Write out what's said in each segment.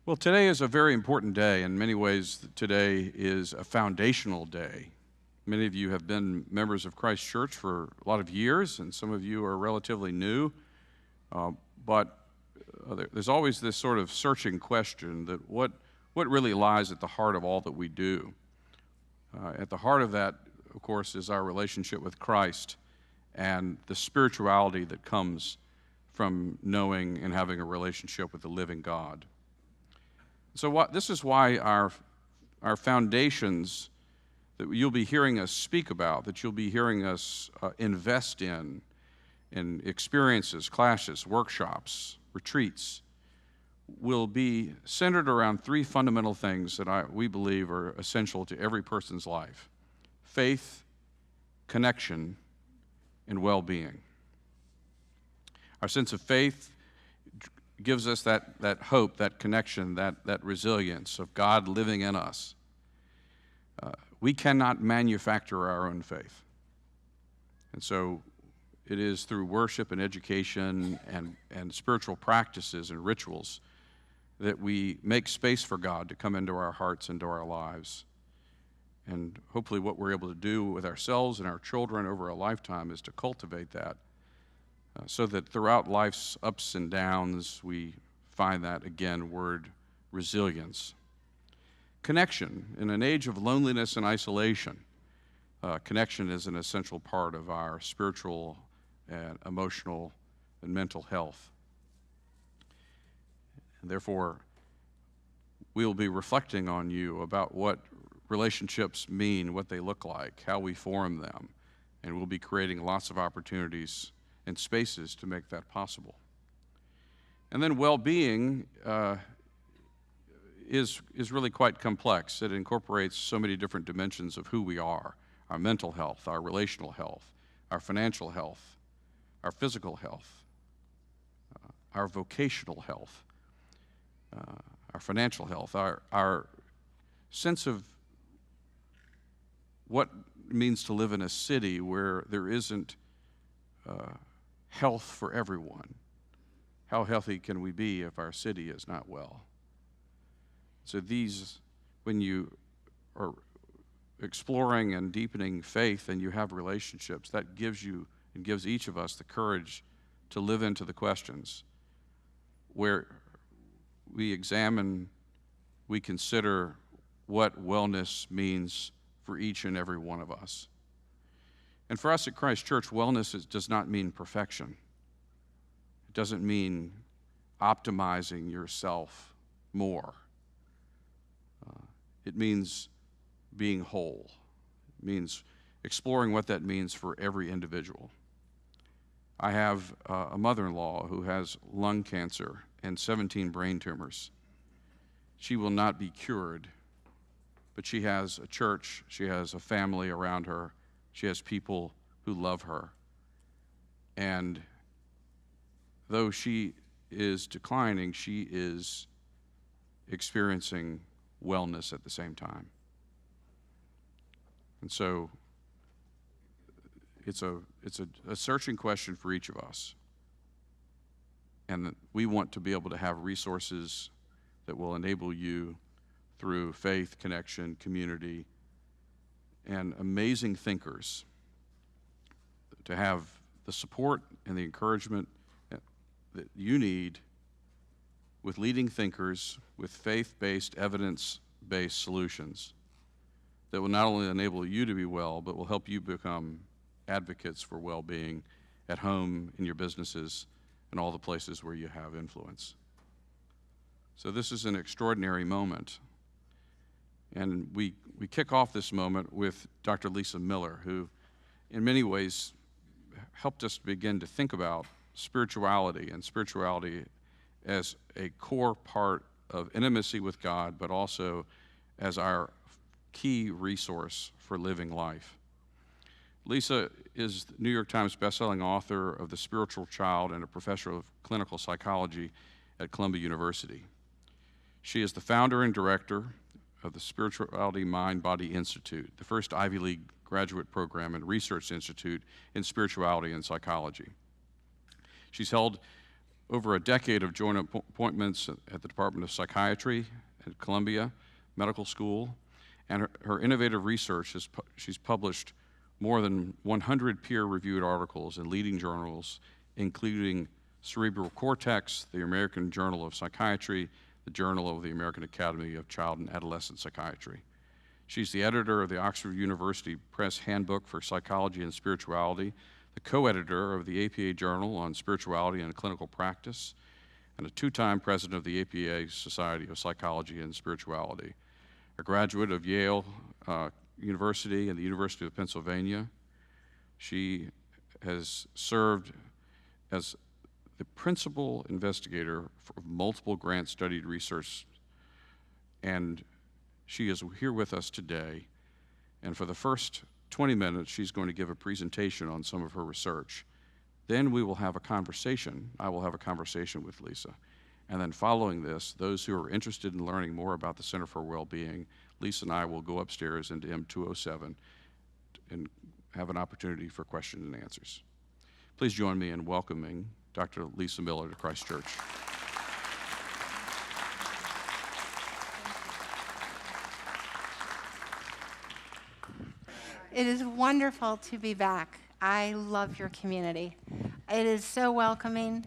Well, today is a very important day. In many ways, today is a foundational day. Many of you have been members of Christ Church for a lot of years, and some of you are relatively new. But there's always this sort of searching question that what really lies at the heart of all that we do. At the heart of that, of course, is our relationship with Christ and the spirituality that comes from knowing and having a relationship with the living God. So this is why our foundations that you'll be hearing us speak about, that you'll be hearing us invest in experiences, classes, workshops, retreats, will be centered around three fundamental things that we believe are essential to every person's life: faith, connection, and well-being. Our sense of faith gives us that hope, that connection, that resilience of God living in us. We cannot manufacture our own faith. And so it is through worship and education and spiritual practices and rituals that we make space for God to come into our hearts, into our lives. And hopefully what we're able to do with ourselves and our children over a lifetime is to cultivate that, so that throughout life's ups and downs, we find that, again, word resilience. Connection. In an age of loneliness and isolation, connection is an essential part of our spiritual and emotional and mental health. And therefore, we'll be reflecting on you about what relationships mean, what they look like, how we form them, and we'll be creating lots of opportunities and spaces to make that possible. And then well-being is really quite complex. It incorporates so many different dimensions of who we are: our mental health, our relational health, our financial health, our physical health, our vocational health, our financial health, our sense of what it means to live in a city where there isn't health for everyone. How healthy can we be if our city is not well? So when you are exploring and deepening faith and you have relationships, that gives you and gives each of us the courage to live into the questions where we examine, we consider what wellness means for each and every one of us. And for us at Christ Church, wellness does not mean perfection. It doesn't mean optimizing yourself more. It means being whole. It means exploring what that means for every individual. I have a mother-in-law who has lung cancer and 17 brain tumors. She will not be cured, but she has a church, she has a family around her, she has people who love her. And though she is declining, she is experiencing wellness at the same time. And so it's a searching question for each of us. And we want to be able to have resources that will enable you through faith, connection, community, and amazing thinkers to have the support and the encouragement that you need with leading thinkers with faith-based, evidence-based solutions that will not only enable you to be well, but will help you become advocates for well-being at home, in your businesses, and all the places where you have influence. So this is an extraordinary moment. And we kick off this moment with Dr. Lisa Miller, who in many ways helped us begin to think about spirituality as a core part of intimacy with God, but also as our key resource for living life. Lisa is the New York Times bestselling author of The Spiritual Child and a professor of clinical psychology at Columbia University. She is the founder and director of the Spirituality Mind-Body Institute, the first Ivy League graduate program and research institute in spirituality and psychology. She's held over a decade of joint appointments at the Department of Psychiatry at Columbia Medical School, and her innovative research, she's published more than 100 peer-reviewed articles in leading journals, including Cerebral Cortex, the American Journal of Psychiatry, the Journal of the American Academy of Child and Adolescent Psychiatry. She's the editor of the Oxford University Press Handbook for Psychology and Spirituality, the co-editor of the APA Journal on Spirituality and Clinical Practice, and a two-time president of the APA Society of Psychology and Spirituality. A graduate of Yale University and the University of Pennsylvania. She has served as the principal investigator for multiple grant-studied research, and she is here with us today. And for the first 20 minutes, she's going to give a presentation on some of her research. Then we will have a conversation. I will have a conversation with Lisa. And then following this, those who are interested in learning more about the Center for Wellbeing, Lisa and I will go upstairs into M207 and have an opportunity for questions and answers. Please join me in welcoming Dr. Lisa Miller to Christ Church. It is wonderful to be back. I love your community. It is so welcoming.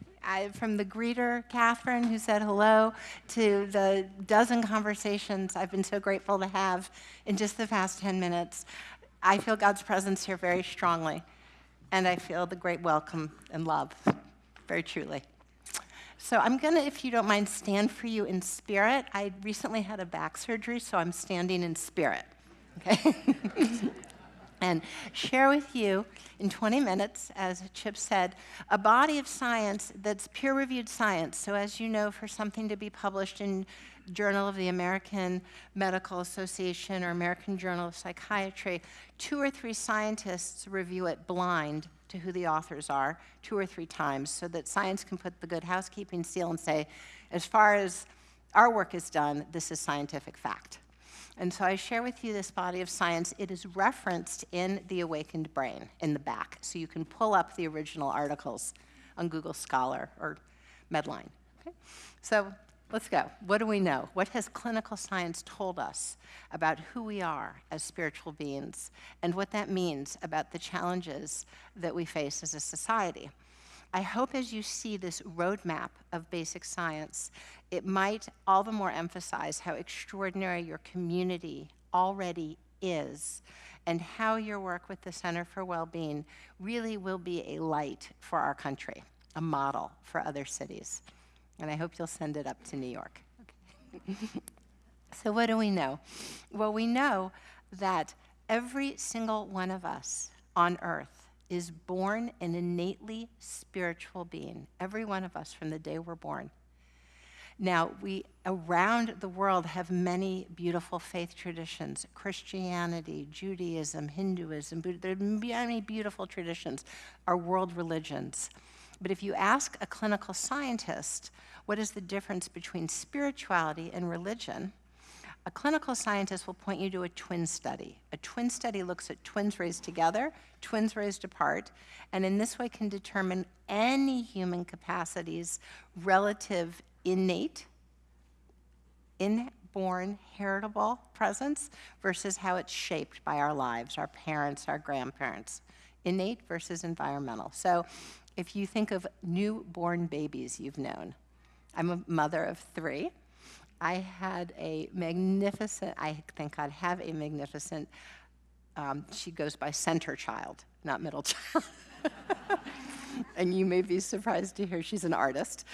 From the greeter, Catherine, who said hello, to the dozen conversations I've been so grateful to have in just the past 10 minutes, I feel God's presence here very strongly, and I feel the great welcome and love, very truly. So I'm going to, if you don't mind, stand for you in spirit. I recently had a back surgery, so I'm standing in spirit, okay? And share with you in 20 minutes, as Chip said, a body of science that's peer-reviewed science. So as you know, for something to be published in Journal of the American Medical Association or American Journal of Psychiatry, 2 or 3 scientists review it blind to who the authors are 2 or 3 times, so that science can put the good housekeeping seal and say, as far as our work is done, this is scientific fact. And so I share with you this body of science. It is referenced in The Awakened Brain in the back, so you can pull up the original articles on Google Scholar or Medline. Okay? So let's go. What do we know? What has clinical science told us about who we are as spiritual beings and what that means about the challenges that we face as a society? I hope as you see this roadmap of basic science, it might all the more emphasize how extraordinary your community already is and how your work with the Center for Wellbeing really will be a light for our country, a model for other cities. And I hope you'll send it up to New York. Okay. So what do we know? Well, we know that every single one of us on earth is born an innately spiritual being, every one of us from the day we're born. Now, we around the world have many beautiful faith traditions, Christianity, Judaism, Hinduism, Buddhism. There are many beautiful traditions, our world religions. But if you ask a clinical scientist, what is the difference between spirituality and religion? A clinical scientist will point you to a twin study. A twin study looks at twins raised together, twins raised apart, and in this way can determine any human capacity's relative innate, inborn, heritable presence versus how it's shaped by our lives, our parents, our grandparents. Innate versus environmental. So if you think of newborn babies you've known, I'm a mother of 3. I had a magnificent, I thank God have a magnificent, she goes by center child, not middle child. And you may be surprised to hear she's an artist.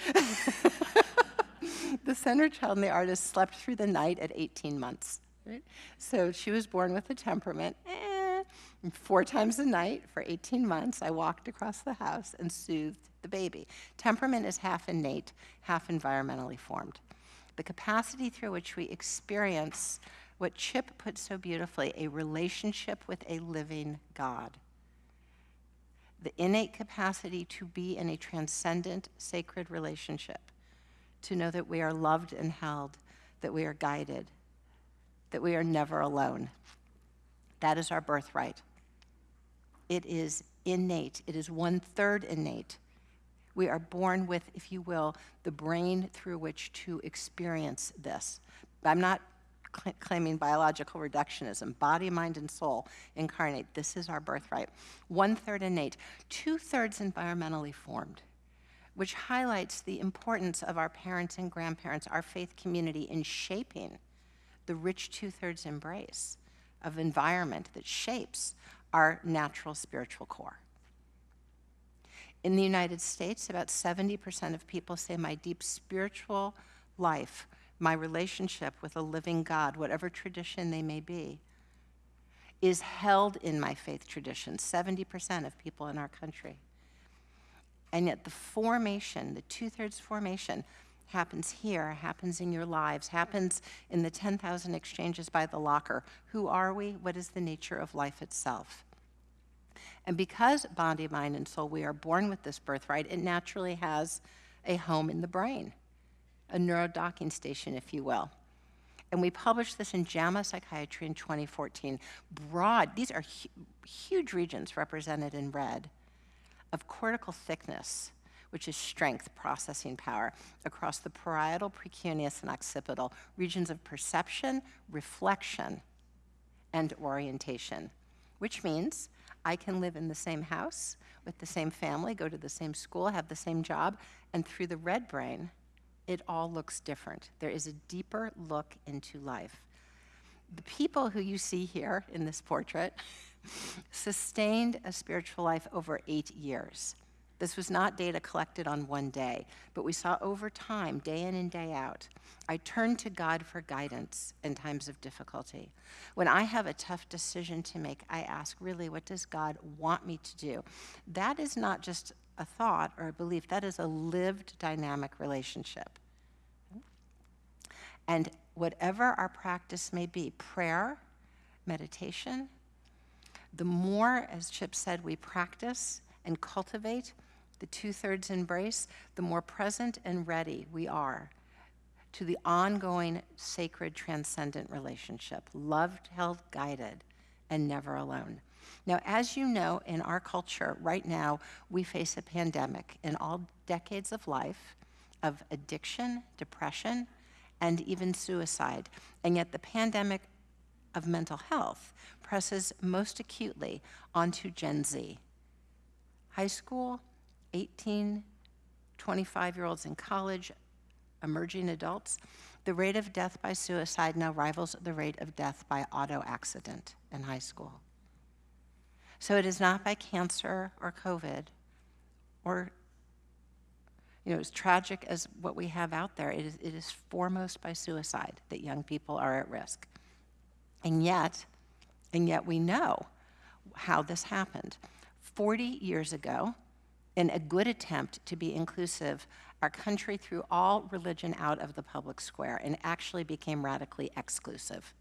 The center child and the artist slept through the night at 18 months. Right? So she was born with a temperament. 4 times a night for 18 months, I walked across the house and soothed the baby. Temperament is half innate, half environmentally formed. The capacity through which we experience what Chip put so beautifully, a relationship with a living God. The innate capacity to be in a transcendent, sacred relationship, to know that we are loved and held, that we are guided, that we are never alone. That is our birthright. It is innate. It is 1/3 innate, We are born with, if you will, the brain through which to experience this. I'm not claiming biological reductionism. Body, mind, and soul incarnate. This is our birthright. 1/3 innate, 2/3 environmentally formed, which highlights the importance of our parents and grandparents, our faith community, in shaping the rich 2/3 embrace of environment that shapes our natural spiritual core. In the United States, about 70% of people say my deep spiritual life, my relationship with a living God, whatever tradition they may be, is held in my faith tradition, 70% of people in our country. And yet the formation, the 2/3 formation, happens here, happens in your lives, happens in the 10,000 exchanges by the locker. Who are we? What is the nature of life itself? And because body, mind, and soul, we are born with this birthright, it naturally has a home in the brain, a neurodocking station, if you will. And we published this in JAMA Psychiatry in 2014. Broad, these are huge regions represented in red, of cortical thickness, which is strength, processing power, across the parietal, precuneus, and occipital, regions of perception, reflection, and orientation, which means I can live in the same house, with the same family, go to the same school, have the same job, and through the red brain, it all looks different. There is a deeper look into life. The people who you see here in this portrait sustained a spiritual life over 8 years. This was not data collected on one day, but we saw over time, day in and day out. I turn to God for guidance in times of difficulty. When I have a tough decision to make, I ask, really, what does God want me to do? That is not just a thought or a belief, that is a lived dynamic relationship. And whatever our practice may be, prayer, meditation, the more, as Chip said, we practice and cultivate the 2/3 embrace, the more present and ready we are to the ongoing sacred transcendent relationship, loved, held, guided, and never alone. Now, as you know, in our culture right now, we face a pandemic in all decades of life of addiction, depression, and even suicide. And yet the pandemic of mental health presses most acutely onto Gen Z. High school, 18, 25-year-olds in college, emerging adults, the rate of death by suicide now rivals the rate of death by auto accident in high school. So it is not by cancer or COVID or, as tragic as what we have out there, it is foremost by suicide that young people are at risk. And yet we know how this happened. 40 years ago, in a good attempt to be inclusive, our country threw all religion out of the public square and actually became radically exclusive.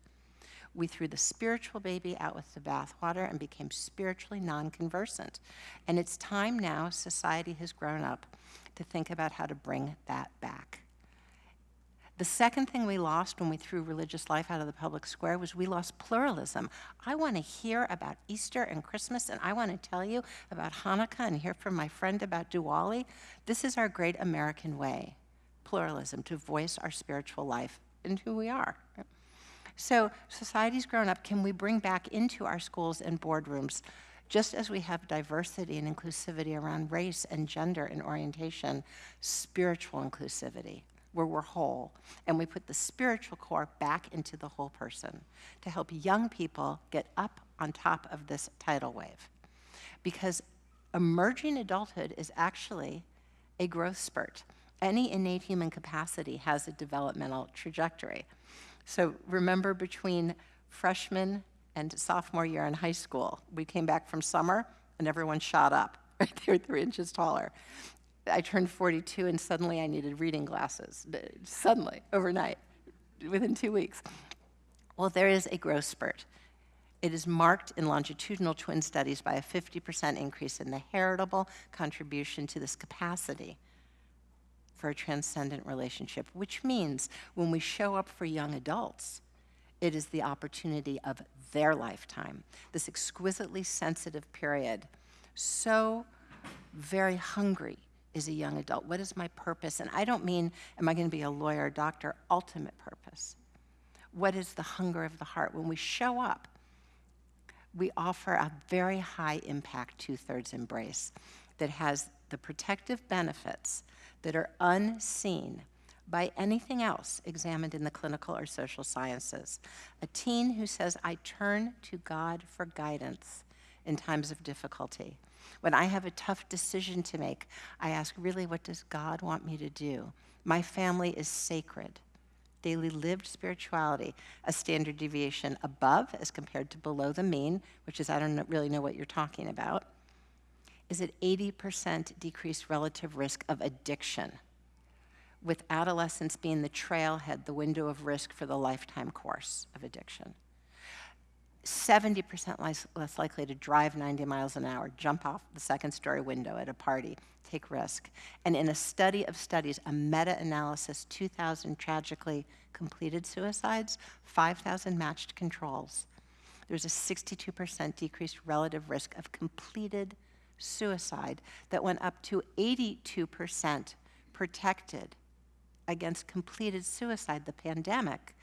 We threw the spiritual baby out with the bathwater and became spiritually non-conversant. And it's time now, society has grown up, to think about how to bring that back. The second thing we lost when we threw religious life out of the public square was we lost pluralism. I want to hear about Easter and Christmas, and I want to tell you about Hanukkah and hear from my friend about Diwali. This is our great American way, pluralism, to voice our spiritual life and who we are. So society's grown up. Can we bring back into our schools and boardrooms, just as we have diversity and inclusivity around race and gender and orientation, spiritual inclusivity, where we're whole, and we put the spiritual core back into the whole person to help young people get up on top of this tidal wave. Because emerging adulthood is actually a growth spurt. Any innate human capacity has a developmental trajectory. So remember, between freshman and sophomore year in high school, we came back from summer and everyone shot up, right? They were 3 inches taller. I turned 42 and suddenly I needed reading glasses, suddenly, overnight, within 2 weeks. Well, there is a growth spurt. It is marked in longitudinal twin studies by a 50% increase in the heritable contribution to this capacity for a transcendent relationship, which means when we show up for young adults, it is the opportunity of their lifetime, this exquisitely sensitive period, so very hungry as a young adult? What is my purpose? And I don't mean, am I going to be a lawyer or doctor? Ultimate purpose. What is the hunger of the heart? When we show up, we offer a very high impact 2/3 embrace that has the protective benefits that are unseen by anything else examined in the clinical or social sciences. A teen who says, I turn to God for guidance in times of difficulty. When I have a tough decision to make, I ask, really, what does God want me to do? My family is sacred. Daily lived spirituality, a standard deviation above as compared to below the mean, which is, I don't really know what you're talking about, is at 80% decreased relative risk of addiction, with adolescence being the trailhead, the window of risk for the lifetime course of addiction. 70% less likely to drive 90 miles an hour, jump off the second-story window at a party, take risk. And in a study of studies, a meta-analysis, 2,000 tragically completed suicides, 5,000 matched controls. There's a 62% decreased relative risk of completed suicide that went up to 82% protected against completed suicide, the pandemic,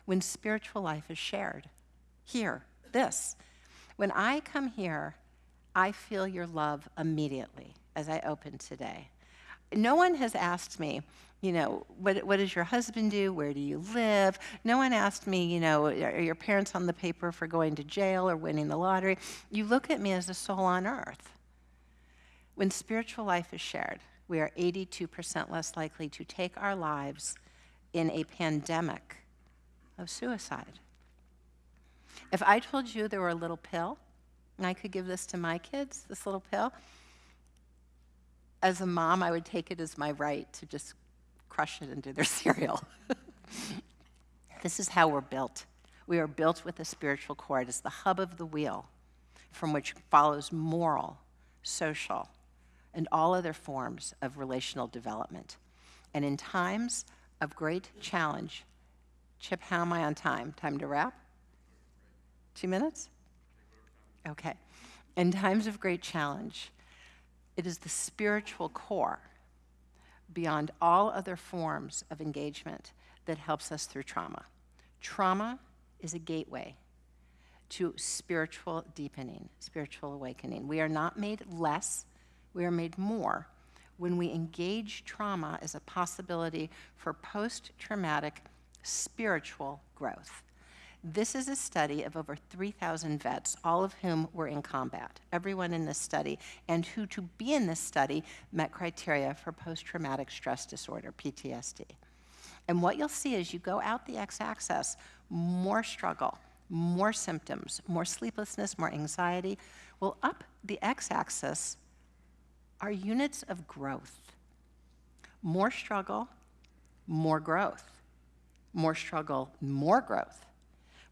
when spiritual life is shared. Here, this. When I come here, I feel your love immediately as I open today. No one has asked me, what does your husband do? Where do you live? No one asked me, are your parents on the paper for going to jail or winning the lottery? You look at me as a soul on earth. When spiritual life is shared, we are 82% less likely to take our lives in a pandemic of suicide. If I told you there were a little pill, and I could give this to my kids, this little pill, as a mom, I would take it as my right to just crush it into their cereal. This is how we're built. We are built with a spiritual core. It is the hub of the wheel from which follows moral, social, and all other forms of relational development. And in times of great challenge, Chip, how am I on time? Time to wrap? 2 minutes? Okay. In times of great challenge, it is the spiritual core, beyond all other forms of engagement, that helps us through trauma. Trauma is a gateway to spiritual deepening, spiritual awakening. We are not made less, we are made more when we engage trauma as a possibility for post-traumatic spiritual growth. This is a study of over 3,000 vets, all of whom were in combat, everyone in this study, and who, to be in this study, met criteria for post-traumatic stress disorder, PTSD. And what you'll see as you go out the x-axis, more struggle, more symptoms, more sleeplessness, more anxiety. Well, up the x-axis are units of growth. More struggle, more growth. More struggle, more growth.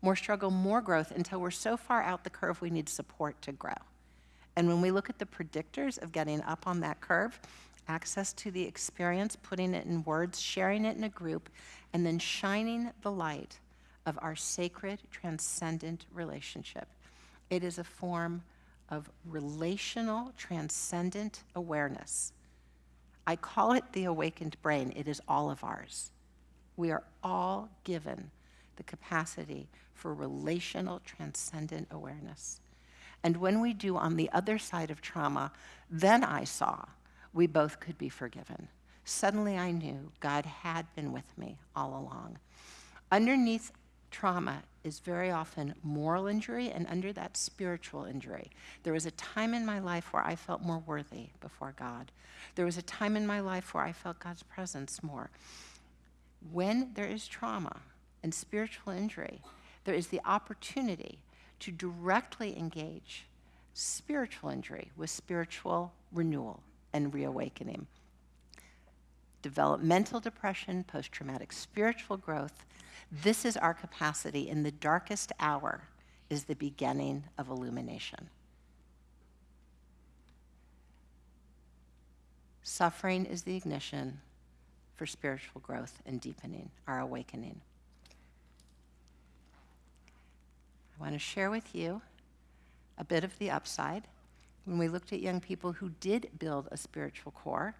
More struggle, more growth, until we're so far out the curve we need support to grow. And when we look at the predictors of getting up on that curve, access to the experience, putting it in words, sharing it in a group, and then shining the light of our sacred, transcendent relationship. It is a form of relational, transcendent awareness. I call it the awakened brain. It is all of ours. We are all given the capacity for relational, transcendent awareness. And when we do on the other side of trauma, then I saw we both could be forgiven. Suddenly I knew God had been with me all along. Underneath trauma is very often moral injury, and under that, spiritual injury. There was a time in my life where I felt more worthy before God. There was a time in my life where I felt God's presence more. When there is trauma and spiritual injury, there is the opportunity to directly engage spiritual injury with spiritual renewal and reawakening. Developmental depression, post-traumatic spiritual growth, this is our capacity. In the darkest hour is the beginning of illumination. Suffering is the ignition for spiritual growth and deepening, our awakening. I want to share with you a bit of the upside. When we looked at young people who did build a spiritual core,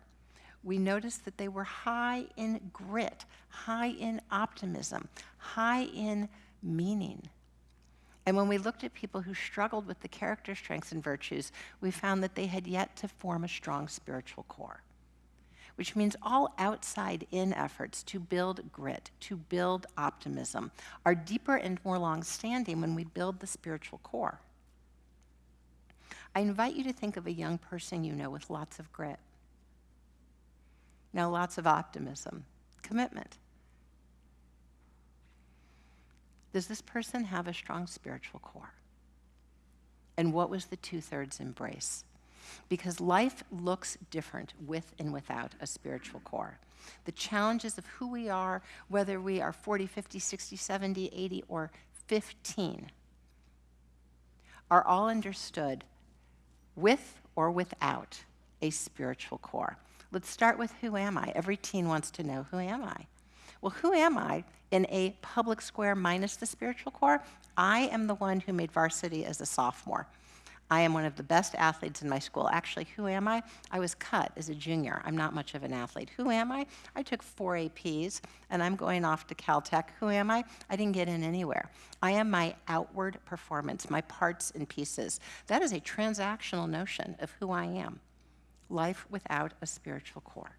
we noticed that they were high in grit, high in optimism, high in meaning. And when we looked at people who struggled with the character strengths and virtues, we found that they had yet to form a strong spiritual core, which means all outside-in efforts to build grit, to build optimism, are deeper and more long-standing when we build the spiritual core. I invite you to think of a young person you know with lots of grit. Now, lots of optimism, commitment. Does this person have a strong spiritual core? And what was the 2/3 embrace? Because life looks different with and without a spiritual core. The challenges of who we are, whether we are 40, 50, 60, 70, 80, or 15, are all understood with or without a spiritual core. Let's start with who am I? Every teen wants to know, who am I? Well, who am I in a public square minus the spiritual core? I am the one who made varsity as a sophomore. I am one of the best athletes in my school. Actually, who am I? I was cut as a junior. I'm not much of an athlete. Who am I? I took 4 APs, and I'm going off to Caltech. Who am I? I didn't get in anywhere. I am my outward performance, my parts and pieces. That is a transactional notion of who I am. Life without a spiritual core.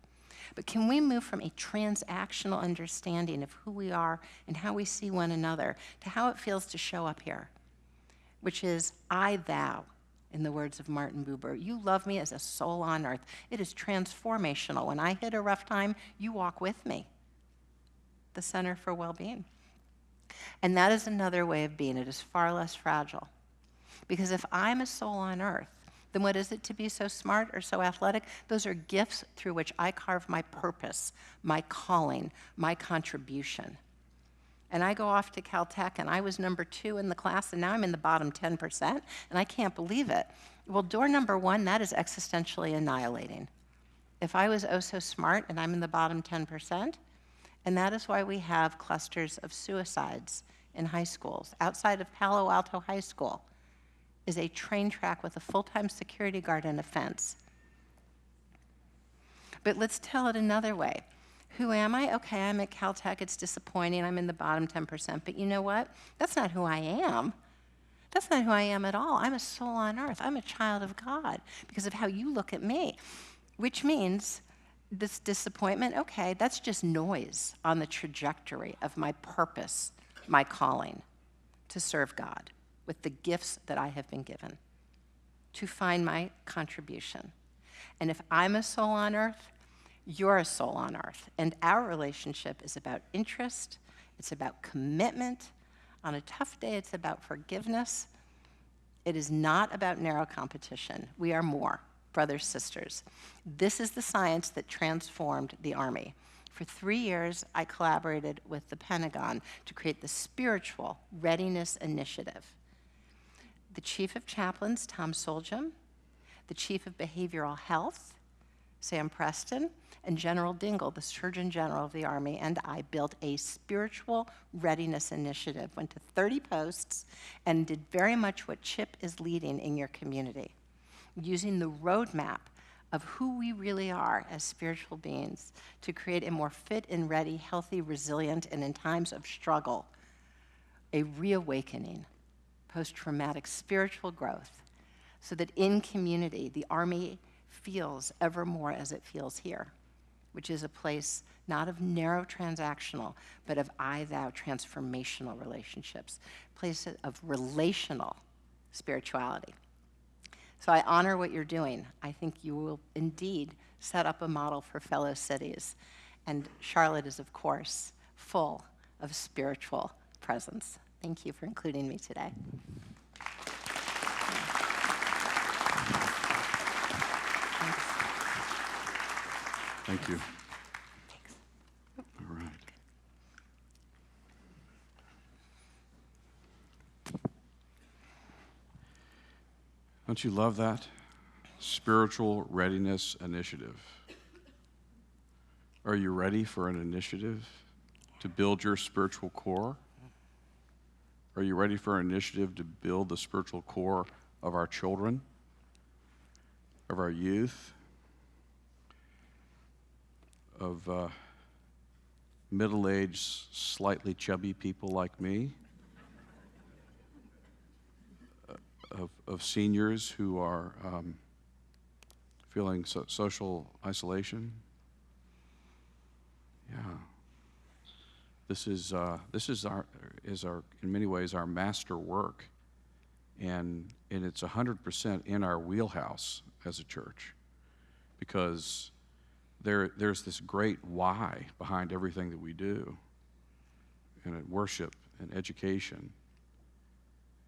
But can we move from a transactional understanding of who we are and how we see one another to how it feels to show up here, which is I, thou, in the words of Martin Buber. You love me as a soul on earth. It is transformational. When I hit a rough time, you walk with me. The Center for Well-Being. And that is another way of being. It is far less fragile. Because if I'm a soul on earth, then what is it to be so smart or so athletic? Those are gifts through which I carve my purpose, my calling, my contribution. And I go off to Caltech, and I was number 2 in the class, and now I'm in the bottom 10%, and I can't believe it. Well, door number 1, that is existentially annihilating. If I was oh so smart and I'm in the bottom 10%, and that is why we have clusters of suicides in high schools. Outside of Palo Alto High School is a train track with a full-time security guard and a fence. But let's tell it another way. Who am I? Okay, I'm at Caltech. It's disappointing. I'm in the bottom 10%. But you know what? That's not who I am. That's not who I am at all. I'm a soul on earth. I'm a child of God because of how you look at me, which means this disappointment, okay, that's just noise on the trajectory of my purpose, my calling to serve God with the gifts that I have been given, to find my contribution. And if I'm a soul on earth, you're a soul on earth. And our relationship is about interest, it's about commitment. On a tough day, it's about forgiveness. It is not about narrow competition. We are more, brothers, sisters. This is the science that transformed the Army. For 3 years, I collaborated with the Pentagon to create the Spiritual Readiness Initiative. The Chief of Chaplains, Tom Soljam, the Chief of Behavioral Health, Sam Preston, and General Dingle, the Surgeon General of the Army, and I built a spiritual readiness initiative, went to 30 posts, and did very much what Chip is leading in your community, using the roadmap of who we really are as spiritual beings to create a more fit and ready, healthy, resilient, and in times of struggle, a reawakening, post-traumatic spiritual growth, so that in community, the Army feels ever more as it feels here, which is a place not of narrow transactional, but of I-thou transformational relationships, place of relational spirituality. So I honor what you're doing. I think you will indeed set up a model for fellow cities. And Charlotte is, of course, full of spiritual presence. Thank you for including me today. Thank you. Thanks. All right. Don't you love that? Spiritual Readiness Initiative. Are you ready for an initiative to build your spiritual core? Are you ready for an initiative to build the spiritual core of our children, of our youth? of middle-aged, slightly chubby people like me, of seniors who are feeling social isolation. Yeah, this is our in many ways our master work, and it's 100% in our wheelhouse as a church, because there's this great why behind everything that we do, and worship and education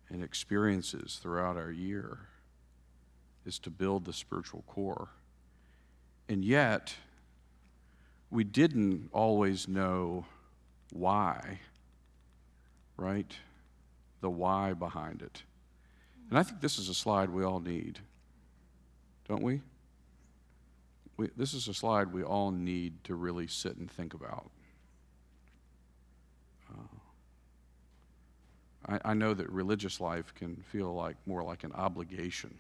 and experiences throughout our year is to build the spiritual core. And yet, we didn't always know why, right? The why behind it. And I think this is a slide we all need, don't we? This is a slide we all need to really sit and think about. I know that religious life can feel like more like an obligation.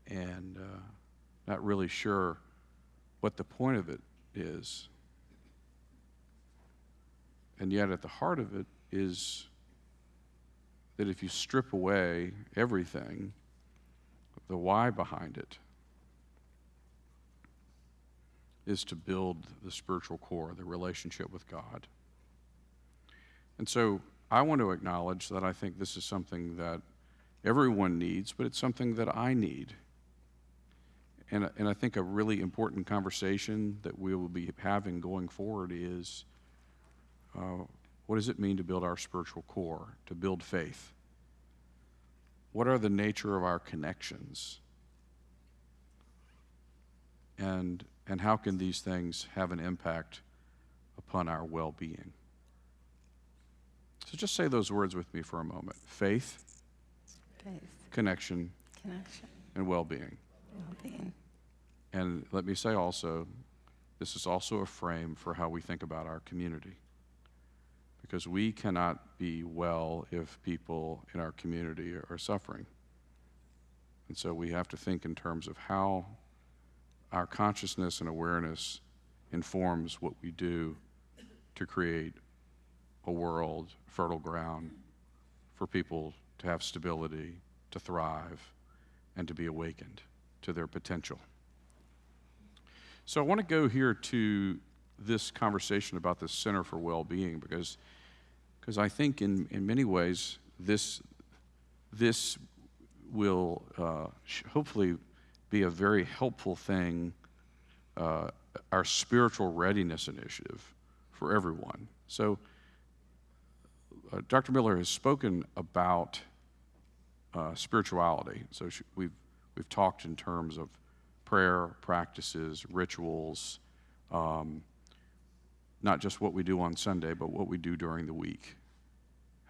And not really sure what the point of it is. And yet at the heart of it is that if you strip away everything, the why behind it is to build the spiritual core, the relationship with God. And so I want to acknowledge that I think this is something that everyone needs, but it's something that I need. And I think a really important conversation that we will be having going forward is, what does it mean to build our spiritual core, to build faith? What are the nature of our connections? And how can these things have an impact upon our well-being? So just say those words with me for a moment. Faith, connection, and well-being. And let me say also, this is also a frame for how we think about our community. Because we cannot be well if people in our community are suffering. And so we have to think in terms of how our consciousness and awareness informs what we do to create a world, fertile ground for people to have stability, to thrive, and to be awakened to their potential. So I want to go here to this conversation about the Center for Well-Being, because I think in many ways this will hopefully be a very helpful thing, our spiritual readiness initiative for everyone. So Dr. Miller has spoken about spirituality. So we've talked in terms of prayer practices, rituals, not just what we do on Sunday, but what we do during the week.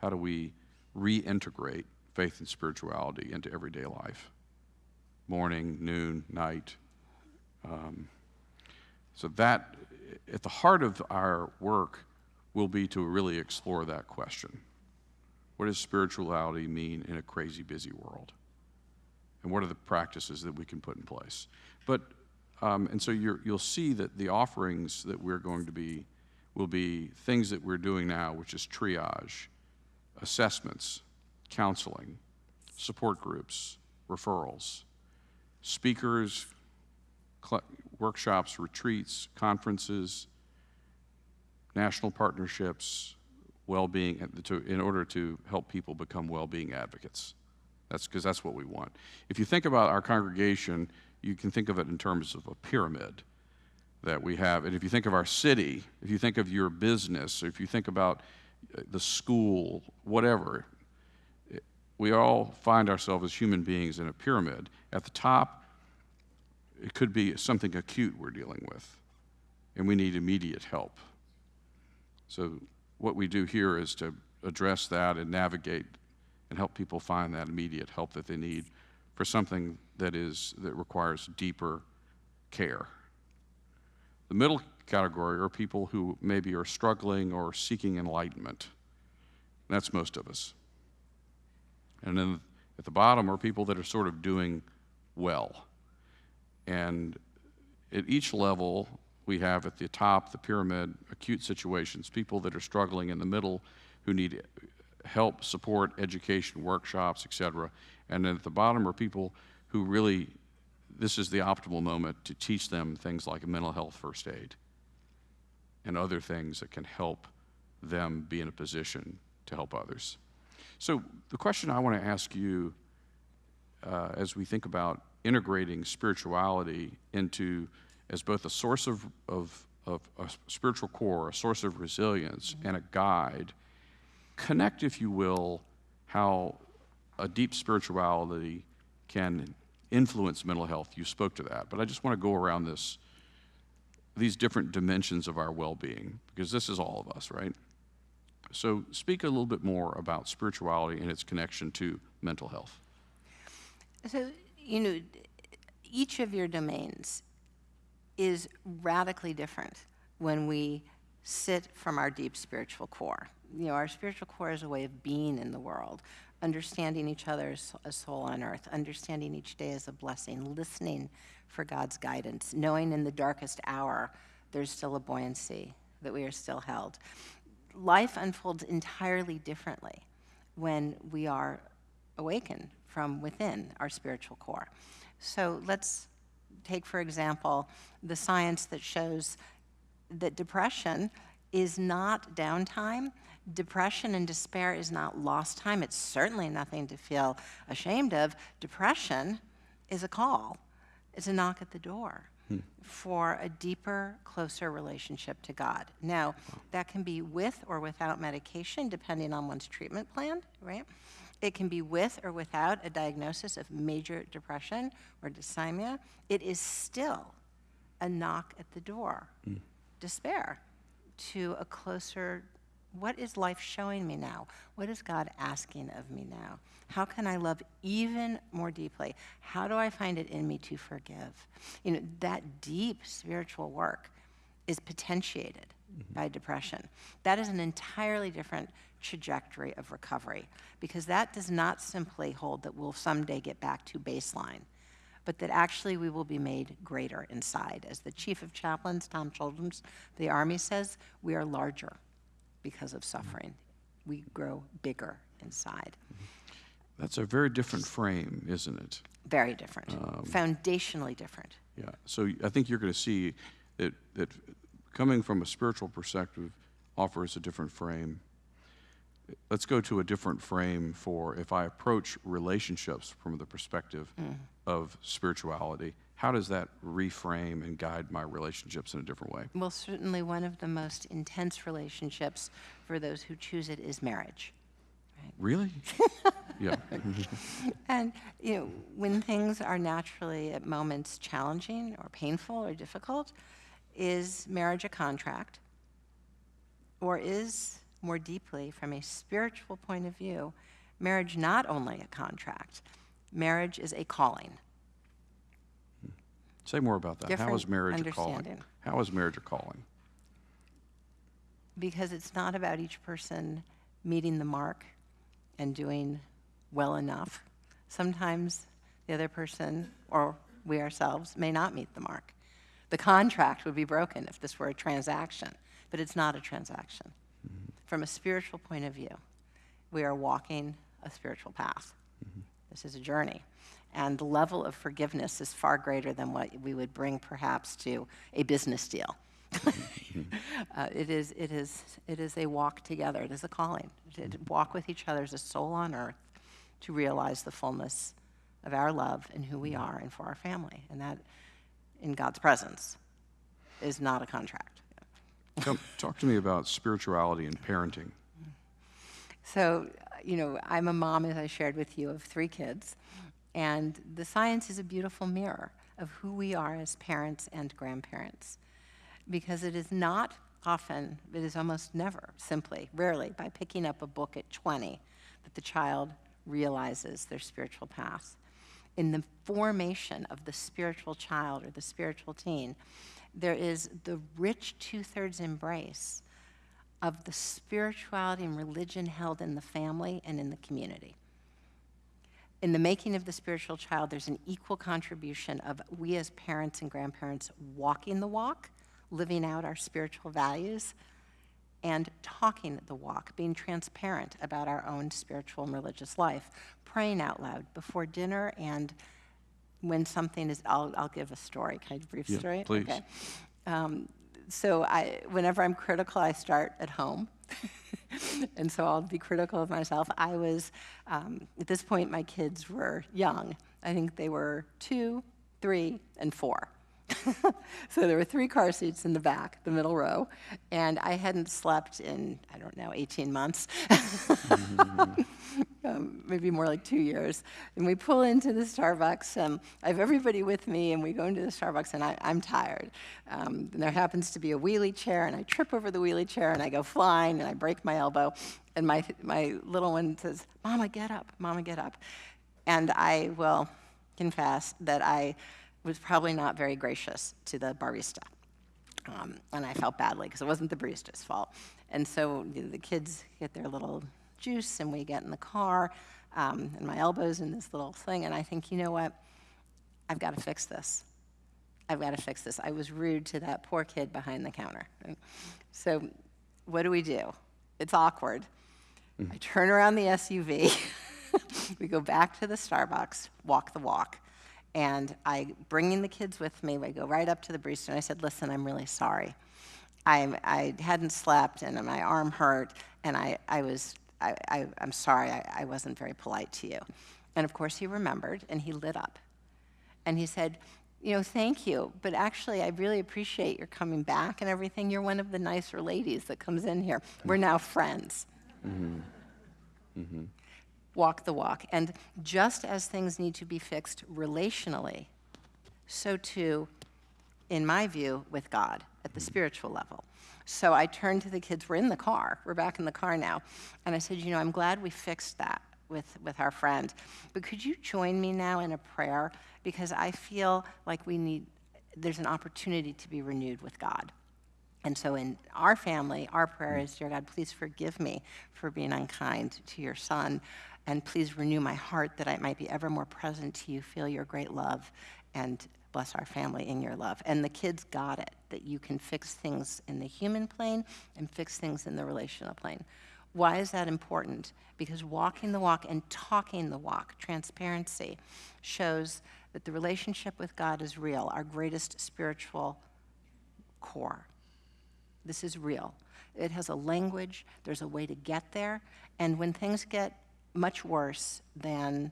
How do we reintegrate faith and spirituality into everyday life? Morning, noon, night. So that, at the heart of our work, will be to really explore that question. What does spirituality mean in a crazy, busy world? And what are the practices that we can put in place? But, and so you'll see that the offerings that we're going to be will be things that we're doing now, which is triage, assessments, counseling, support groups, referrals, speakers, workshops, retreats, conferences, national partnerships, well-being, in order to help people become well-being advocates. That's because that's what we want. If you think about our congregation, you can think of it in terms of a pyramid that we have. And if you think of our city, if you think of your business, or if you think about the school, whatever, we all find ourselves as human beings in a pyramid. At the top, it could be something acute we're dealing with, and we need immediate help. So what we do here is to address that and navigate and help people find that immediate help that they need for something that requires deeper care. The middle category are people who maybe are struggling or seeking enlightenment. That's most of us. And then at the bottom are people that are sort of doing well. And at each level, we have at the top, the pyramid, acute situations, people that are struggling in the middle who need help, support, education, workshops, et cetera. And then at the bottom are people who really, this is the optimal moment to teach them things like mental health first aid and other things that can help them be in a position to help others. So the question I want to ask you as we think about integrating spirituality into as both a source of a spiritual core, a source of resilience, and a guide, connect, if you will, how a deep spirituality can influence mental health. You spoke to that, but I just want to go around these different dimensions of our well-being, because this is all of us, right? So speak a little bit more about spirituality and its connection to mental health. So, each of your domains is radically different when we sit from our deep spiritual core. Our spiritual core is a way of being in the world, understanding each other as a soul on earth, understanding each day as a blessing, listening for God's guidance, knowing in the darkest hour there's still a buoyancy, that we are still held. Life unfolds entirely differently when we are awakened from within our spiritual core. So let's take, for example, the science that shows that depression is not downtime. Depression and despair is not lost time. It's certainly nothing to feel ashamed of. Depression is a call. It's a knock at the door for a deeper, closer relationship to God. Now, that can be with or without medication, depending on one's treatment plan, right? It can be with or without a diagnosis of major depression or dysthymia. It is still a knock at the door, despair, to a closer, what is life showing me now? What is God asking of me now? How can I love even more deeply? How do I find it in me to forgive? That deep spiritual work is potentiated by depression. That is an entirely different trajectory of recovery, because that does not simply hold that we'll someday get back to baseline, but that actually we will be made greater inside. As the chief of chaplains, Tom Children's, the Army says, we are larger because of suffering. We grow bigger inside. That's a very different frame, isn't it? Very different, foundationally different. Yeah, so I think you're going to see that coming from a spiritual perspective offers a different frame. Let's go to a different frame for if I approach relationships from the perspective of spirituality. How does that reframe and guide my relationships in a different way? Well, certainly one of the most intense relationships for those who choose it is marriage. Right? Really? Yeah. And, when things are naturally at moments challenging or painful or difficult, is marriage a contract? Or is, more deeply, from a spiritual point of view, marriage not only a contract, marriage is a calling? Say more about that. How is marriage a calling? Understanding. How is marriage a calling? Because it's not about each person meeting the mark and doing well enough. Sometimes the other person, or we ourselves, may not meet the mark. The contract would be broken if this were a transaction, but it's not a transaction. From a spiritual point of view, we are walking a spiritual path. This is a journey. And the level of forgiveness is far greater than what we would bring perhaps to a business deal. It is a walk together. It is a calling. To walk with each other as a soul on earth to realize the fullness of our love and who we are and for our family. And that, in God's presence, is not a contract. Talk to me about spirituality and parenting. So, I'm a mom, as I shared with you, of 3 kids. And the science is a beautiful mirror of who we are as parents and grandparents. Because it is not often, it is almost never, simply, rarely, by picking up a book at 20 that the child realizes their spiritual path. In the formation of the spiritual child or the spiritual teen, there is the rich 2/3 embrace of the spirituality and religion held in the family and in the community. in the making of the spiritual child, there's an equal contribution of we as parents and grandparents walking the walk, living out our spiritual values, and talking the walk, being transparent about our own spiritual and religious life, praying out loud before dinner, and when something is, I'll give a story. Can I give a brief story? Please. Okay. So whenever I'm critical, I start at home. And so I'll be critical of myself. I was, at this point, my kids were young. I think they were 2, 3, and 4. So there were 3 car seats in the back, the middle row, and I hadn't slept in, I don't know, 18 months. Maybe more like 2 years. And we pull into the Starbucks. I have everybody with me, and we go into the Starbucks, and I'm tired. And there happens to be a wheelie chair, and I trip over the wheelie chair, and I go flying, and I break my elbow. And my little one says, "Mama, get up. Mama, get up." And I will confess that I was probably not very gracious to the barista. And I felt badly, because it wasn't the barista's fault. And so the kids get their little juice, and we get in the car, and my elbow's in this little thing, and I think, you know what? I've got to fix this. I've got to fix this. I was rude to that poor kid behind the counter. Right? So what do? It's awkward. I turn around the SUV. We go back to the Starbucks, walk the walk. And I, bringing the kids with me, I go right up to the barista, and I said, "Listen, I'm really sorry. I hadn't slept, and my arm hurt, and I'm sorry I wasn't very polite to you." And of course he remembered, and he lit up. And he said, "Thank you, but actually I really appreciate your coming back and everything. You're one of the nicer ladies that comes in here. We're now friends." Mm-hmm. Mm-hmm. Walk the walk. And just as things need to be fixed relationally, so too, in my view, with God at the spiritual level. So I turned to the kids. We're in the car. We're back in the car now. And I said, "I'm glad we fixed that with our friend. But could you join me now in a prayer? Because I feel like there's an opportunity to be renewed with God." And so in our family, our prayer is, "Dear God, please forgive me for being unkind to your son. And please renew my heart that I might be ever more present to you, feel your great love, and bless our family in your love." And the kids got it, that you can fix things in the human plane and fix things in the relational plane. Why is that important? Because walking the walk and talking the walk, transparency, shows that the relationship with God is real, our greatest spiritual core. This is real. It has a language, there's a way to get there, and when things get much worse than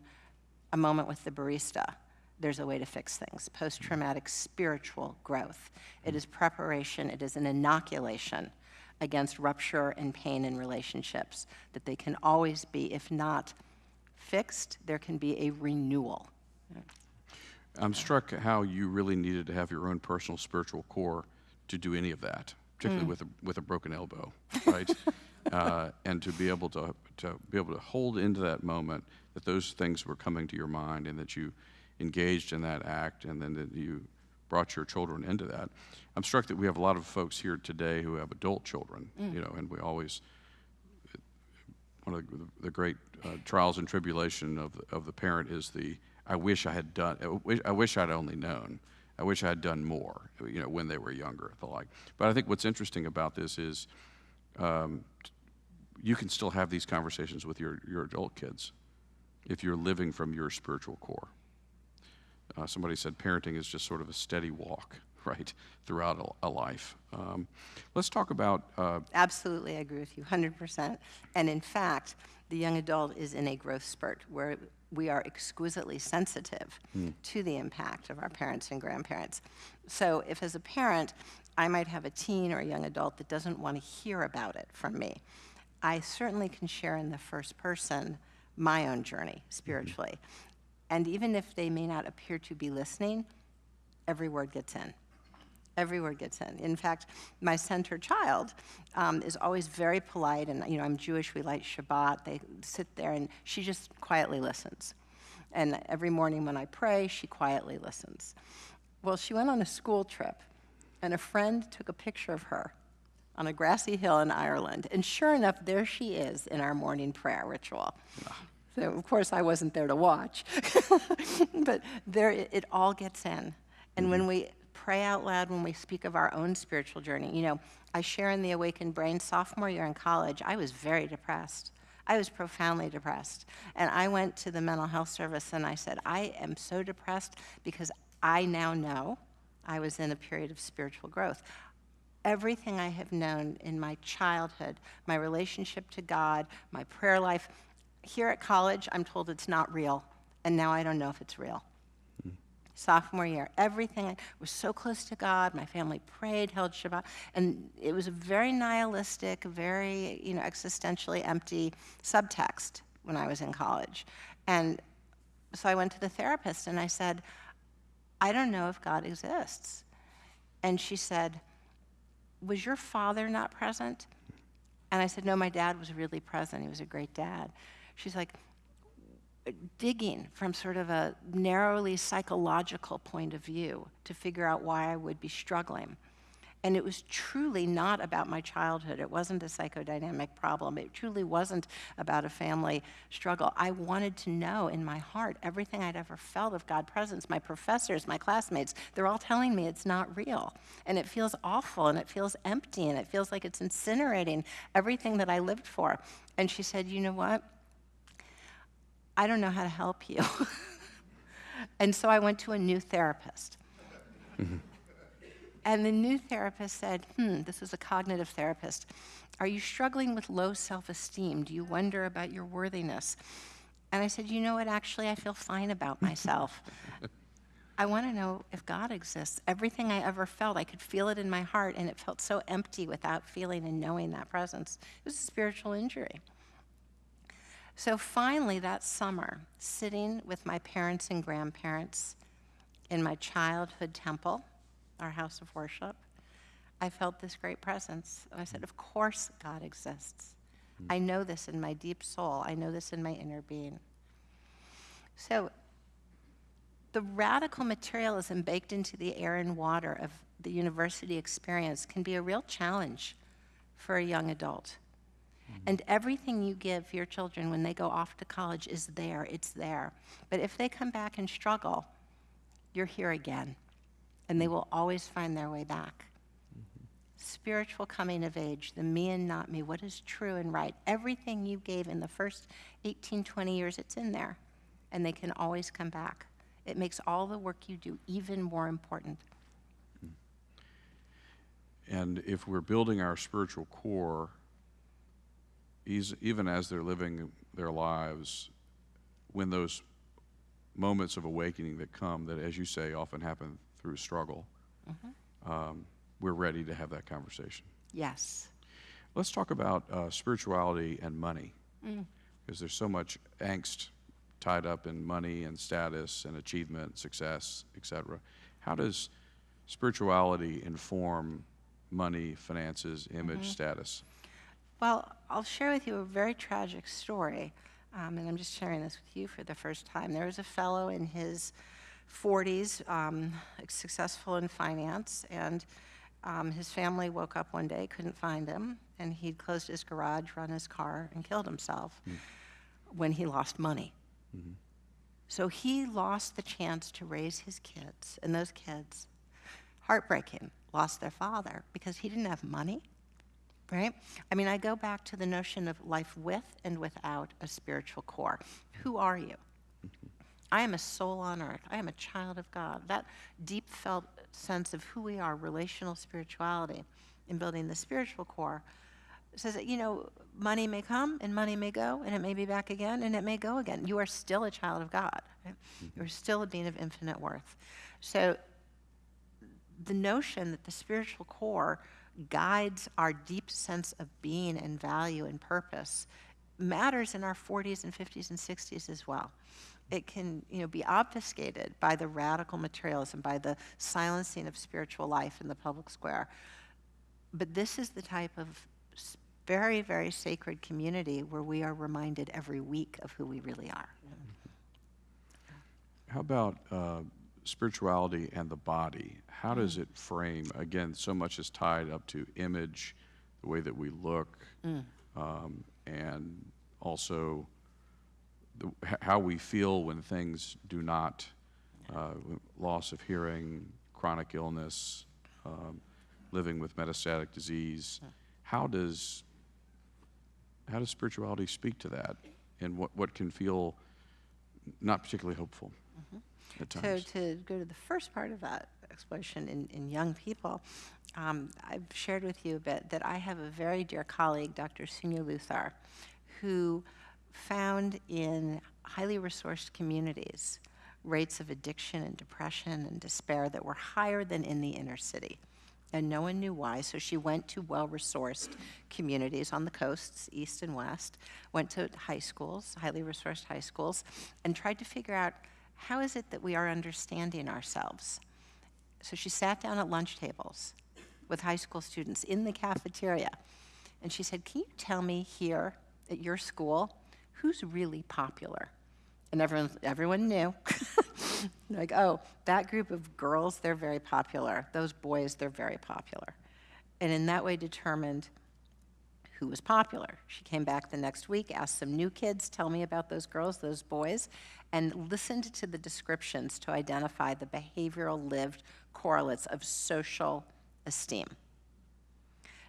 a moment with the barista, there's a way to fix things. Post-traumatic spiritual growth. It is preparation, it is an inoculation against rupture and pain in relationships, that they can always be, if not fixed, there can be a renewal. I'm struck how you really needed to have your own personal spiritual core to do any of that, particularly with a broken elbow, right? And to be able to hold into that moment that those things were coming to your mind, and that you engaged in that act, and then that you brought your children into that. I'm struck that we have a lot of folks here today who have adult children, and we always, one of the great trials and tribulation of the parent is I wish I'd only known. I wish I had done more, when they were younger, the like. But I think what's interesting about this is you can still have these conversations with your adult kids if you're living from your spiritual core. Somebody said parenting is just sort of a steady walk, right, throughout a life. Let's talk about... Absolutely, I agree with you, 100%. And in fact, the young adult is in a growth spurt where we are exquisitely sensitive to the impact of our parents and grandparents. So if as a parent, I might have a teen or a young adult that doesn't want to hear about it from me, I certainly can share in the first person my own journey spiritually. And even if they may not appear to be listening, every word gets in. Every word gets in. In fact, my center child is always very polite, and I'm Jewish, we light Shabbat. They sit there, and she just quietly listens. And every morning when I pray, she quietly listens. Well, she went on a school trip, and a friend took a picture of her on a grassy hill in Ireland. And sure enough, there she is in our morning prayer ritual. So, of course, I wasn't there to watch. But there, it all gets in. And when we pray out loud, when we speak of our own spiritual journey, you know, I share in the Awakened Brain sophomore year in college, I was very depressed. I was profoundly depressed. And I went to the mental health service and I said, I am so depressed because I now know I was in a period of spiritual growth. Everything I have known in my childhood, my relationship to God, my prayer life, here at college, I'm told it's not real, and now I don't know if it's real. Sophomore year, everything, I was so close to God, my family prayed, held Shabbat, and it was a very nihilistic, very, you know, existentially empty subtext when I was in college. And so I went to the therapist and I said, I don't know if God exists. And she said, was your father not present? And I said, no, my dad was really present. He was a great dad. She's like, digging from sort of a narrowly psychological point of view to figure out why I would be struggling. And it was truly not about my childhood. It wasn't a psychodynamic problem. It truly wasn't about a family struggle. I wanted to know in my heart everything I'd ever felt of God's presence. My professors, my classmates, they're all telling me it's not real. And it feels awful, and it feels empty, and it feels like it's incinerating everything that I lived for. And she said, you know what? I don't know how to help you. And so I went to a new therapist. And the new therapist said, this was a cognitive therapist, are you struggling with low self-esteem? Do you wonder about your worthiness? And I said, you know what, actually, I feel fine about myself. I want to know if God exists. Everything I ever felt, I could feel it in my heart, and it felt so empty without feeling and knowing that presence. It was a spiritual injury. So finally, that summer, sitting with my parents and grandparents in my childhood temple, our house of worship, I felt this great presence. And I said, of course God exists. I know this in my deep soul. I know this in my inner being. So the radical materialism baked into the air and water of the university experience can be a real challenge for a young adult. And everything you give your children when they go off to college is there, it's there. But if they come back and struggle, you're here again. And they will always find their way back. Spiritual coming of age, the me and not me, what is true and right. Everything you gave in the first 18, 20 years, it's in there. And they can always come back. It makes all the work you do even more important. And if we're building our spiritual core, even as they're living their lives, when those moments of awakening that come, that, as you say, often happen through struggle, we're ready to have that conversation. Yes. Let's talk about spirituality and money, because there's so much angst tied up in money and status and achievement, success, etc. How does spirituality inform money, finances, image, status? Well, I'll share with you a very tragic story, and I'm just sharing this with you for the first time. There was a fellow in his 40s, successful in finance, and his family woke up one day, couldn't find him, and he'd closed his garage, run his car, and killed himself when he lost money. So he lost the chance to raise his kids, and those kids, heartbreaking, lost their father because he didn't have money. Right? I mean, I go back to the notion of life with and without a spiritual core. Who are you? I am a soul on earth. I am a child of God. That deep felt sense of who we are, relational spirituality, in building the spiritual core, says that, you know, money may come and money may go, and it may be back again and it may go again. You are still a child of God. Right? You're still a being of infinite worth. So the notion that the spiritual core guides our deep sense of being and value and purpose matters in our 40s and 50s and 60s as well. It can, you know, be obfuscated by the radical materialism, by the silencing of spiritual life in the public square. But this is the type of very, very sacred community where we are reminded every week of who we really are. How about spirituality and the body? How does it frame? Again, so much is tied up to image, the way that we look, and also how we feel when things do not, loss of hearing, chronic illness, living with metastatic disease. How does spirituality speak to that, and what can feel not particularly hopeful at So times? to go to the first part of that exploration in young people, I've shared with you a bit that I have a very dear colleague, Dr. Sunya Luthar, who found in highly resourced communities rates of addiction and depression and despair that were higher than in the inner city. And no one knew why, so she went to well-resourced communities on the coasts, east and west, went to high schools, highly resourced high schools, and tried to figure out, how is it that we are understanding ourselves? So she sat down at lunch tables with high school students in the cafeteria, and she said, can you tell me here at your school who's really popular? And everyone knew. Like, oh, that group of girls, they're very popular. Those boys, they're very popular. And in that way determined who was popular. She came back the next week, asked some new kids, tell me about those girls, those boys, and listened to the descriptions to identify the behavioral lived correlates of social esteem.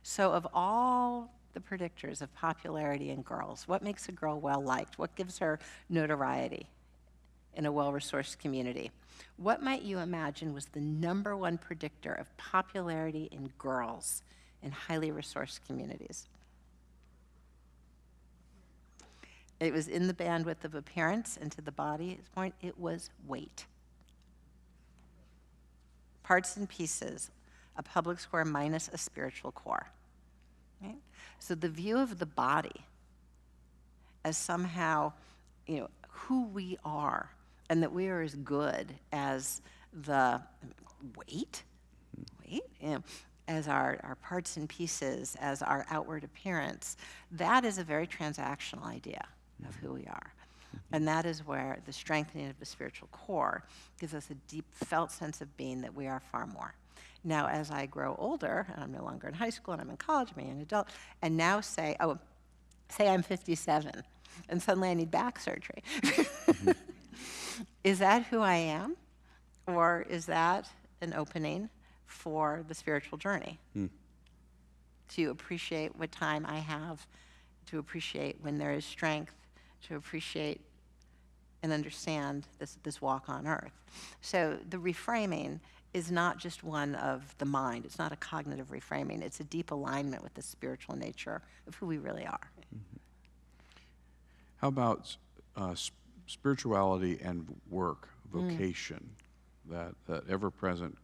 So of all the predictors of popularity in girls, what makes a girl well-liked? What gives her notoriety in a well-resourced community? What might you imagine was the #1 predictor of popularity in girls in highly resourced communities? It was in the bandwidth of appearance and to the body's point, it was weight. Parts and pieces, a public score minus a spiritual core. Right? So the view of the body as somehow, who we are, and that we are as good as the weight, as our parts and pieces, as our outward appearance, that is a very transactional idea of who we are. And that is where the strengthening of the spiritual core gives us a deep felt sense of being that we are far more. Now, as I grow older, and I'm no longer in high school, and I'm in college, I'm an adult, and now say I'm 57, and suddenly I need back surgery. Is that who I am? Or is that an opening for the spiritual journey? To appreciate what time I have, to appreciate when there is strength, to appreciate and understand this walk on earth. So the reframing is not just one of the mind. It's not a cognitive reframing. It's a deep alignment with the spiritual nature of who we really are. How about spirituality and work, vocation, that ever-present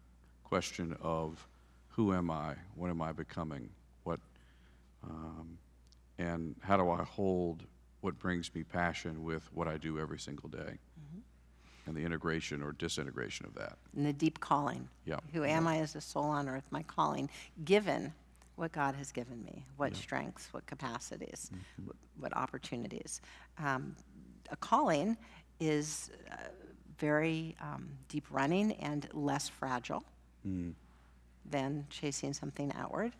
question of who am I, what am I becoming, and how do I hold what brings me passion with what I do every single day, and the integration or disintegration of that. And the deep calling. Yeah. Who am I as a soul on earth, my calling, given what God has given me, what strengths, what capacities, what opportunities. A calling is very deep running and less fragile than chasing something outward.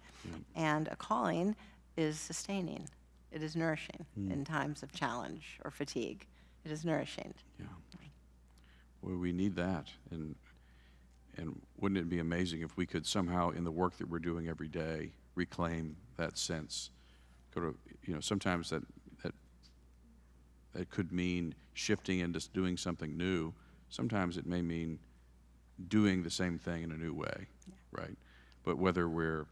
And a calling is sustaining. It is nourishing in times of challenge or fatigue. It is nourishing. Yeah. Well, we need that, and wouldn't it be amazing if we could somehow, in the work that we're doing every day, reclaim that sense? Sometimes that could mean shifting into doing something new. Sometimes it may mean doing the same thing in a new way, right? But whether we're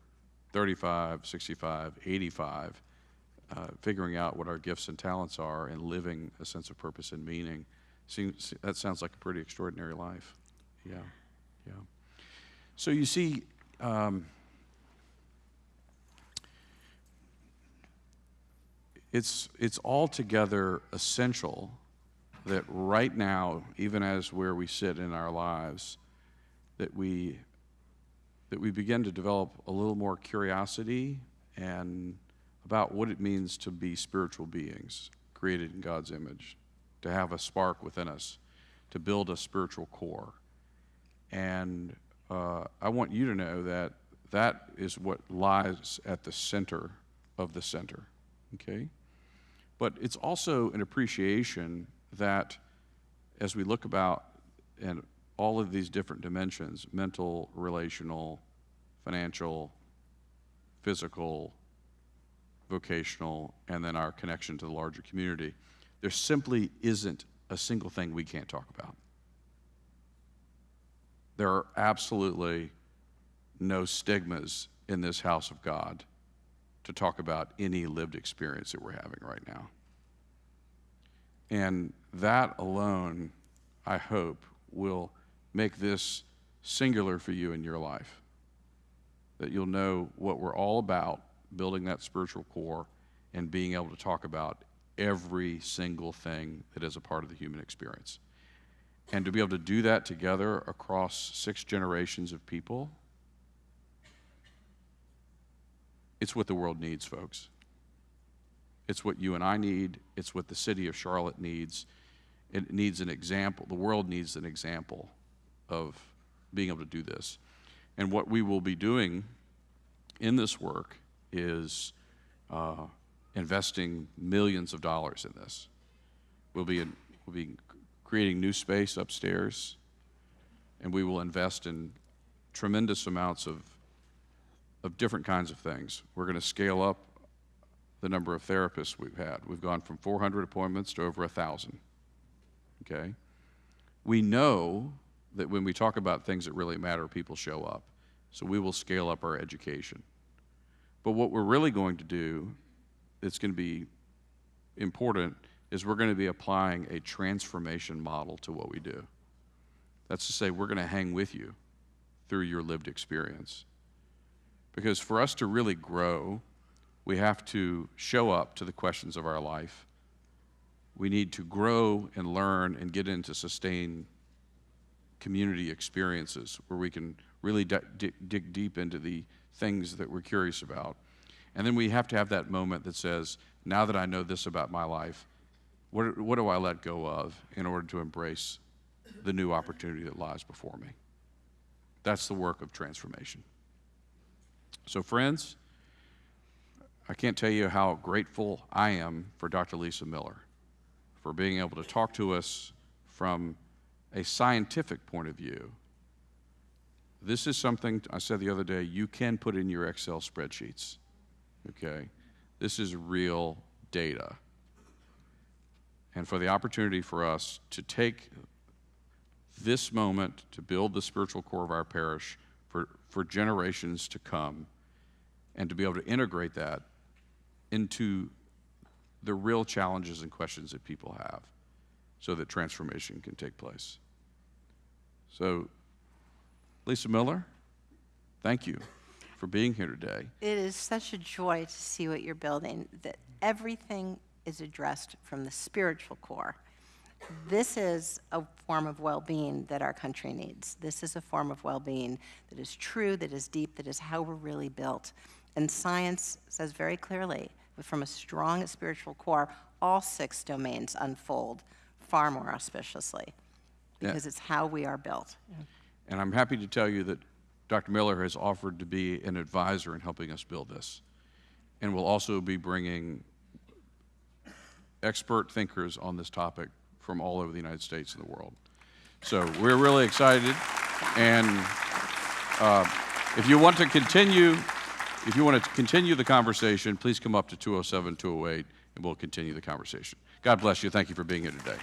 35, 65, 85, figuring out what our gifts and talents are and living a sense of purpose and meaning, that sounds like a pretty extraordinary life. Yeah. So you see, it's altogether essential that right now, even as where we sit in our lives, that we begin to develop a little more curiosity and about what it means to be spiritual beings created in God's image, to have a spark within us, to build a spiritual core. And I want you to know that that is what lies at the center of the center, okay? But it's also an appreciation that as we look about and all of these different dimensions, mental, relational, financial, physical, vocational, and then our connection to the larger community, there simply isn't a single thing we can't talk about. There are absolutely no stigmas in this house of God to talk about any lived experience that we're having right now. And that alone, I hope, will make this singular for you in your life. That you'll know what we're all about, building that spiritual core and being able to talk about every single thing that is a part of the human experience. And to be able to do that together across 6 generations of people, it's what the world needs, folks. It's what you and I need. It's what the city of Charlotte needs. It needs an example. The world needs an example of being able to do this. And what we will be doing in this work is investing millions of dollars in this. We'll be creating new space upstairs, and we will invest in tremendous amounts of different kinds of things. We're going to scale up the number of therapists we've had. We've gone from 400 appointments to over 1,000. Okay? We know that when we talk about things that really matter, people show up. So we will scale up our education. But what we're really going to do that's going to be important is we're going to be applying a transformation model to what we do. That's to say, we're going to hang with you through your lived experience. Because for us to really grow, we have to show up to the questions of our life. We need to grow and learn and get into sustained community experiences where we can really dig deep into the things that we're curious about. And then we have to have that moment that says, now that I know this about my life, what do I let go of in order to embrace the new opportunity that lies before me? That's the work of transformation. So friends, I can't tell you how grateful I am for Dr. Lisa Miller for being able to talk to us from a scientific point of view. This is something I said the other day, you can put in your Excel spreadsheets, okay? This is real data. And for the opportunity for us to take this moment to build the spiritual core of our parish for generations to come, and to be able to integrate that into the real challenges and questions that people have so that transformation can take place. So, Lisa Miller, thank you for being here today. It is such a joy to see what you're building, that everything is addressed from the spiritual core. This is a form of well-being that our country needs. This is a form of well-being that is true, that is deep, that is how we're really built. And science says very clearly, from a strong spiritual core, all 6 domains unfold far more auspiciously, because it's how we are built. And I'm happy to tell you that Dr. Miller has offered to be an advisor in helping us build this. And will also be bringing expert thinkers on this topic from all over the United States and the world. So we're really excited. And if you want to continue the conversation, please come up to 207-208, and we'll continue the conversation. God bless you. Thank you for being here today.